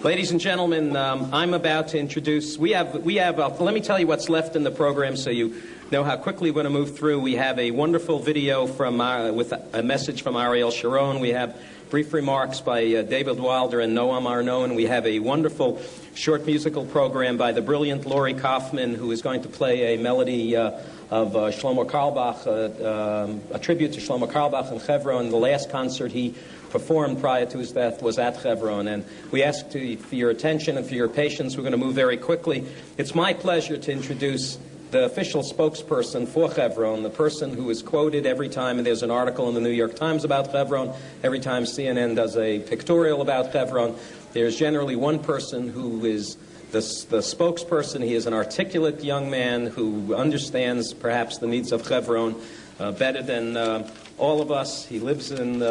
Ladies and gentlemen, I'm about to introduce, let me tell you what's left in the program so you know how quickly we're going to move through. We have a wonderful video with a message from Ariel Sharon. We have brief remarks by David Wilder and Noam Arnon. We have a wonderful short musical program by the brilliant Laurie Kaufman, who is going to play a melody of Shlomo Carlebach, a tribute to Shlomo Carlebach in Hebron. The last concert he performed prior to his death was at Hebron. And we ask for your attention and for your patience. We're going to move very quickly. It's my pleasure to introduce the official spokesperson for Hebron, the person who is quoted every time there's an article in the New York Times about Hebron, every time CNN does a pictorial about Hebron. There's generally one person who is the spokesperson. He is an articulate young man who understands perhaps the needs of Hebron better than all of us. He lives in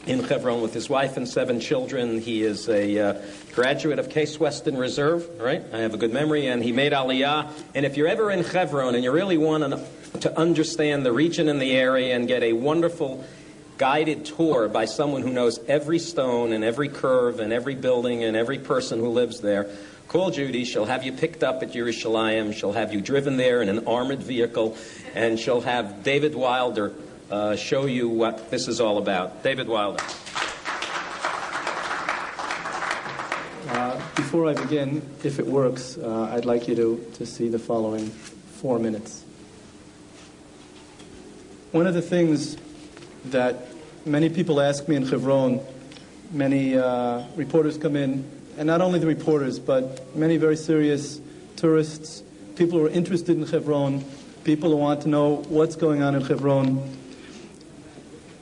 Hebron with his wife and 7 children. He is a graduate of Case Western Reserve, right? I have a good memory, and he made Aliyah. And if you're ever in Hebron and you really want to understand the region and the area and get a wonderful guided tour by someone who knows every stone and every curve and every building and every person who lives there, call Judy. She'll have you picked up at Yerushalayim. She'll have you driven there in an armored vehicle, and she'll have David Wilder show you what this is all about. David Wilder. Before I begin, if it works, I'd like you to see the following 4 minutes. One of the things that many people ask me in Hebron, many reporters come in, and not only the reporters, but many very serious tourists, people who are interested in Hebron, people who want to know what's going on in Hebron.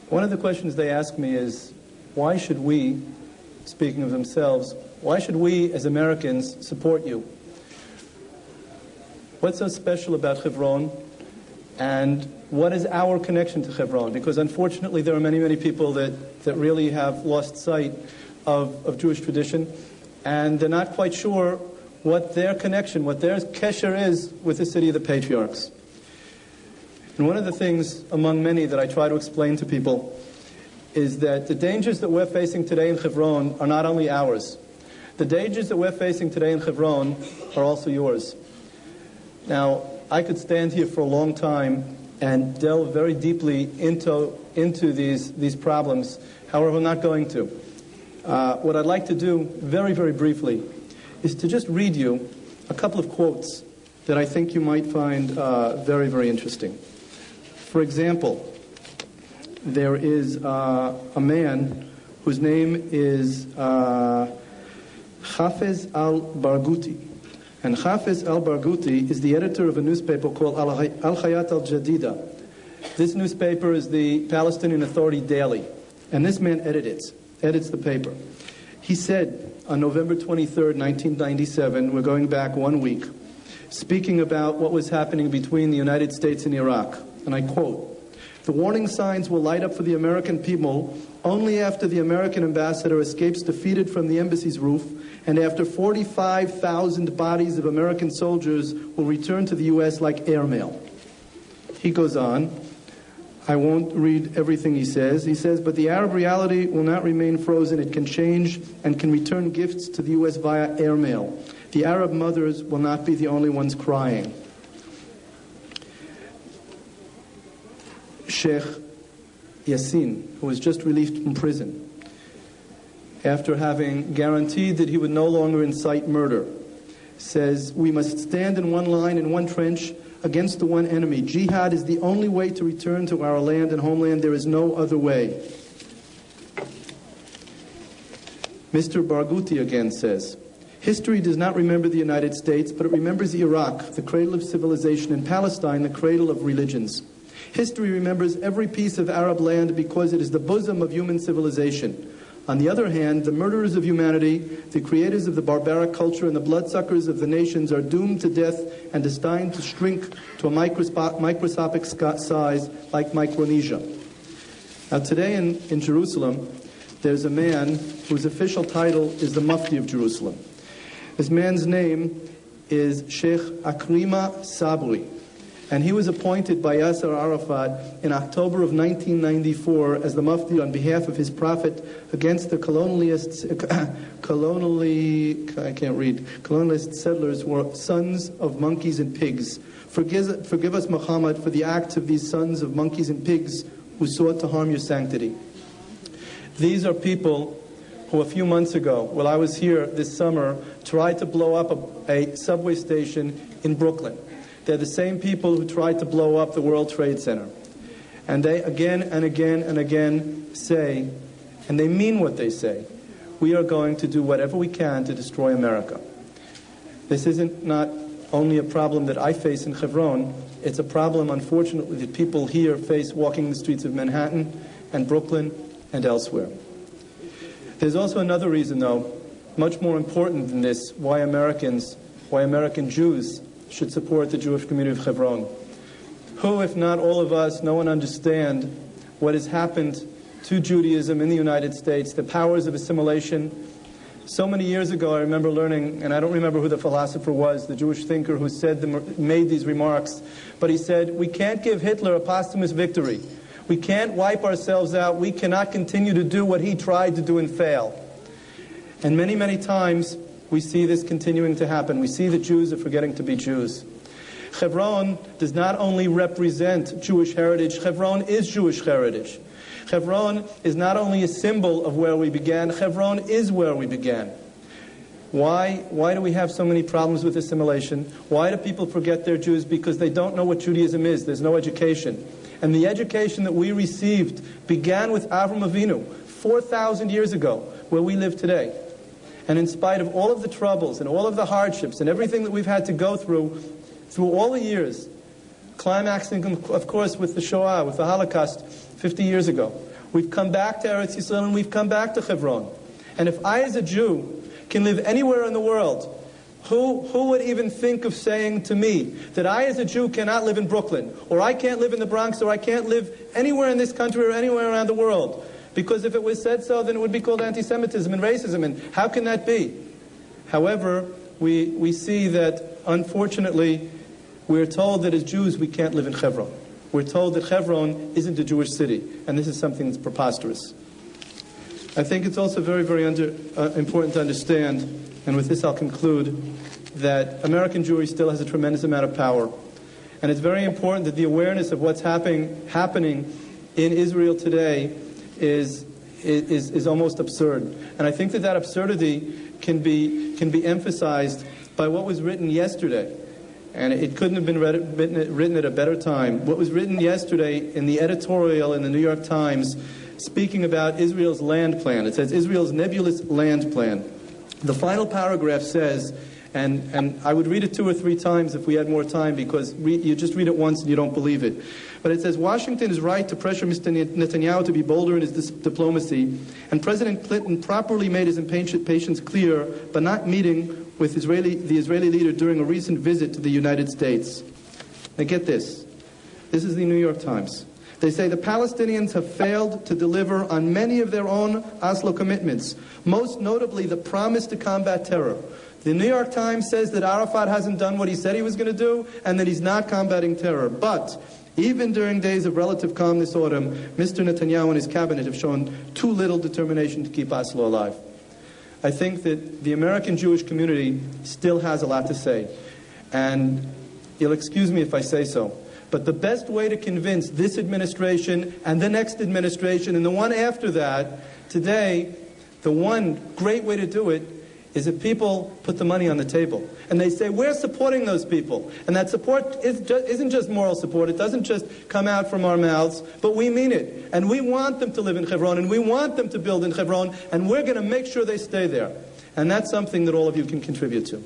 One of the questions they ask me is, why should we, speaking of themselves, why should we as Americans support you? What's so special about Hebron? And what is our connection to Hebron? Because unfortunately there are many, many people that really have lost sight of Jewish tradition, and they're not quite sure what their connection, what their kesher is with the city of the patriarchs. And one of the things among many that I try to explain to people is that the dangers that we're facing today in Hebron are not only ours. The dangers that we're facing today in Hebron are also yours. Now, I could stand here for a long time and delve very deeply into these problems. However, I'm not going to. What I'd like to do, very, very briefly, is to just read you a couple of quotes that I think you might find very, very interesting. For example, there is a man whose name is Hafez al-Barghouti. And Hafez al-Barghouti is the editor of a newspaper called Al-Hayat al-Jadida. This newspaper is the Palestinian Authority daily. And this man edits the paper. He said on November 23rd, 1997, we're going back 1 week, speaking about what was happening between the United States and Iraq. And I quote, "The warning signs will light up for the American people only after the American ambassador escapes defeated from the embassy's roof and after 45,000 bodies of American soldiers will return to the U.S. like airmail." He goes on. I won't read everything he says. He says, "But the Arab reality will not remain frozen. It can change and can return gifts to the U.S. via airmail. The Arab mothers will not be the only ones crying." Sheikh Yassin, who was just released from prison, after having guaranteed that he would no longer incite murder, says, "We must stand in one line, in one trench, against the one enemy. Jihad is the only way to return to our land and homeland. There is no other way." Mr. Barghouti again says, "History does not remember the United States, but it remembers Iraq, the cradle of civilization, and Palestine, the cradle of religions. History remembers every piece of Arab land because it is the bosom of human civilization. On the other hand, the murderers of humanity, the creators of the barbaric culture, and the bloodsuckers of the nations are doomed to death and destined to shrink to a microscopic size like Micronesia." Now today in Jerusalem, there's a man whose official title is the Mufti of Jerusalem. This man's name is Sheikh Akrima Sabri. And he was appointed by Yasser Arafat in October of 1994 as the Mufti on behalf of his prophet against the colonialist settlers who were sons of monkeys and pigs. Forgive us, Muhammad, for the acts of these sons of monkeys and pigs who sought to harm your sanctity. These are people who a few months ago, while I was here this summer, tried to blow up a subway station in Brooklyn. They're the same people who tried to blow up the World Trade Center. And they again and again and again say, and they mean what they say, we are going to do whatever we can to destroy America. This isn't not only a problem that I face in Hebron, it's a problem, unfortunately, that people here face walking the streets of Manhattan and Brooklyn and elsewhere. There's also another reason, though, much more important than this, why American Jews should support the Jewish community of Hebron. Who, if not all of us, know and understand what has happened to Judaism in the United States, the powers of assimilation. So many years ago, I remember learning, and I don't remember who the philosopher was, the Jewish thinker who made these remarks, but he said, we can't give Hitler a posthumous victory. We can't wipe ourselves out. We cannot continue to do what he tried to do and fail. And many, many times, we see this continuing to happen. We see that Jews are forgetting to be Jews. Hebron does not only represent Jewish heritage, Hebron is Jewish heritage. Hebron is not only a symbol of where we began, Hebron is where we began. Why do we have so many problems with assimilation? Why do people forget they're Jews? Because they don't know what Judaism is. There's no education. And the education that we received began with Avram Avinu 4,000 years ago, where we live today. And in spite of all of the troubles and all of the hardships and everything that we've had to go through all the years, climaxing, of course, with the Shoah, with the Holocaust 50 years ago, we've come back to Eretz Yisrael and we've come back to Hebron. And if I, as a Jew, can live anywhere in the world, who would even think of saying to me that I, as a Jew, cannot live in Brooklyn, or I can't live in the Bronx, or I can't live anywhere in this country or anywhere around the world? Because if it was said so, then it would be called anti-Semitism and racism, and how can that be? However, we see that, unfortunately, we're told that as Jews we can't live in Hebron. We're told that Hebron isn't a Jewish city, and this is something that's preposterous. I think it's also very, very important to understand, and with this I'll conclude, that American Jewry still has a tremendous amount of power. And it's very important that the awareness of what's happening in Israel today is almost absurd. And I think that absurdity can be emphasized by what was written yesterday. And it couldn't have been written at a better time. What was written yesterday in the editorial in the New York Times speaking about Israel's land plan. It says, Israel's nebulous land plan. The final paragraph says, and I would read it 2 or 3 times if we had more time, because you just read it once and you don't believe it. But it says, Washington is right to pressure Mr. Netanyahu to be bolder in his diplomacy, and President Clinton properly made his impatience clear by not meeting with the Israeli leader during a recent visit to the United States. Now get this. This is the New York Times. They say the Palestinians have failed to deliver on many of their own Oslo commitments, most notably the promise to combat terror. The New York Times says that Arafat hasn't done what he said he was going to do, and that he's not combating terror. But even during days of relative calm this autumn, Mr. Netanyahu and his cabinet have shown too little determination to keep Oslo alive. I think that the American Jewish community still has a lot to say. And you'll excuse me if I say so, but the best way to convince this administration and the next administration and the one after that today, the one great way to do it is if people put the money on the table. And they say, we're supporting those people. And that support isn't just moral support. It doesn't just come out from our mouths, but we mean it. And we want them to live in Hebron, and we want them to build in Hebron, and we're going to make sure they stay there. And that's something that all of you can contribute to.